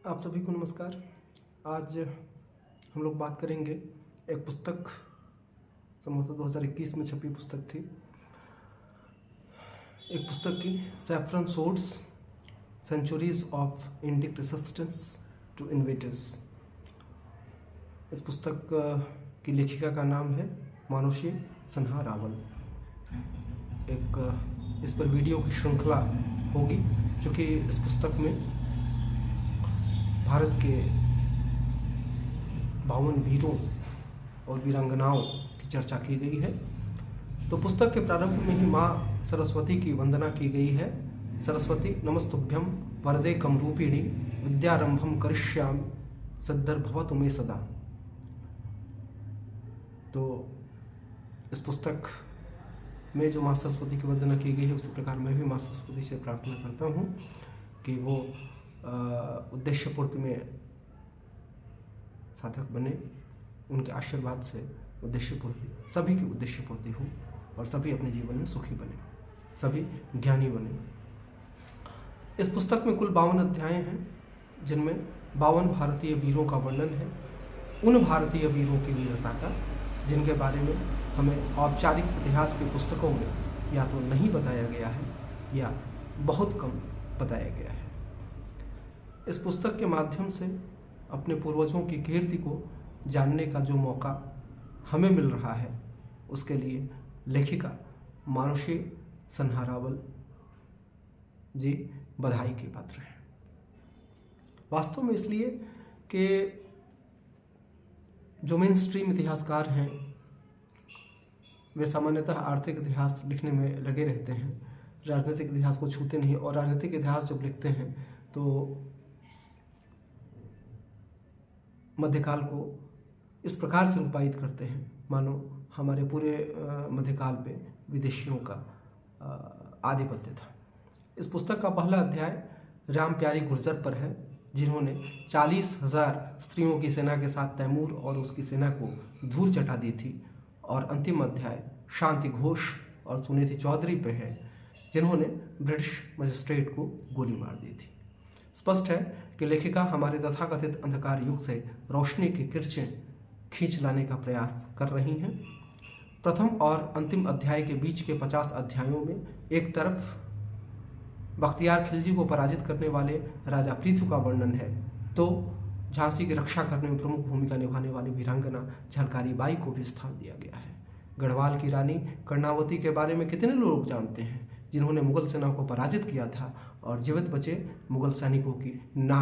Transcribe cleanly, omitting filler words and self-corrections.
आप सभी को नमस्कार। आज हम लोग बात करेंगे एक पुस्तक, संभवतः 2021 में छपी पुस्तक थी, एक पुस्तक की, saffron swords centuries of Indic resistance to invaders. इस पुस्तक की लेखिका का नाम है मानुषी सिन्हा रावल। एक इस पर वीडियो की श्रृंखला होगी, चूँकि इस पुस्तक में भारत के 52 वीरों और वीरांगनाओं की चर्चा की गई है। तो पुस्तक के प्रारंभ में ही माँ सरस्वती की वंदना की गई है। सरस्वती नमस्तुभ्यं वरदे कमरूपिणी विद्यारंभम करिष्यामि सद्भिर्भवतु मे सदा। तो इस पुस्तक में जो माँ सरस्वती की वंदना की गई है, उसी प्रकार मैं भी माँ सरस्वती से प्रार्थना करता हूँ कि वो उद्देश्य पूर्ति में साधक बने, उनके आशीर्वाद से उद्देश्य पूर्ति, सभी की उद्देश्य पूर्ति हो और सभी अपने जीवन में सुखी बने, सभी ज्ञानी बने। इस पुस्तक में कुल 52 अध्याय हैं, जिनमें 52 भारतीय वीरों का वर्णन है। उन भारतीय वीरों की वीरता का जिनके बारे में हमें औपचारिक इतिहास की पुस्तकों में या तो नहीं बताया गया है या बहुत कम बताया गया है। इस पुस्तक के माध्यम से अपने पूर्वजों की कीर्ति को जानने का जो मौका हमें मिल रहा है, उसके लिए लेखिका मानुषी सिन्हा रावल जी बधाई के पात्र हैं। वास्तव में इसलिए कि जो मेन स्ट्रीम इतिहासकार हैं, वे सामान्यतः आर्थिक इतिहास लिखने में लगे रहते हैं, राजनीतिक इतिहास को छूते नहीं। और राजनीतिक इतिहास जब लिखते हैं तो मध्यकाल को इस प्रकार से रूपायित करते हैं मानो हमारे पूरे मध्यकाल पे विदेशियों का आधिपत्य था। इस पुस्तक का पहला अध्याय राम प्यारी गुर्जर पर है, जिन्होंने 40,000 स्त्रियों की सेना के साथ तैमूर और उसकी सेना को धूल चटा दी थी। और अंतिम अध्याय शांति घोष और सुनीति चौधरी पे है, जिन्होंने ब्रिटिश मजिस्ट्रेट को गोली मार दी थी। स्पष्ट है कि लेखिका हमारे तथाकथित अंधकार युग से रोशनी की किरचें खींच लाने का प्रयास कर रही हैं। प्रथम और अंतिम अध्याय के बीच के 50 अध्यायों में एक तरफ बख्तियार खिलजी को पराजित करने वाले राजा पृथु का वर्णन है, तो झांसी की रक्षा करने में प्रमुख भूमिका निभाने वाली वीरांगना झलकारी बाई को भी स्थान दिया गया है। गढ़वाल की रानी कर्णावती के बारे में कितने लोग जानते हैं, जिन्होंने मुगल सेना को पराजित किया था और जीवित बचे मुगल सैनिकों की नाक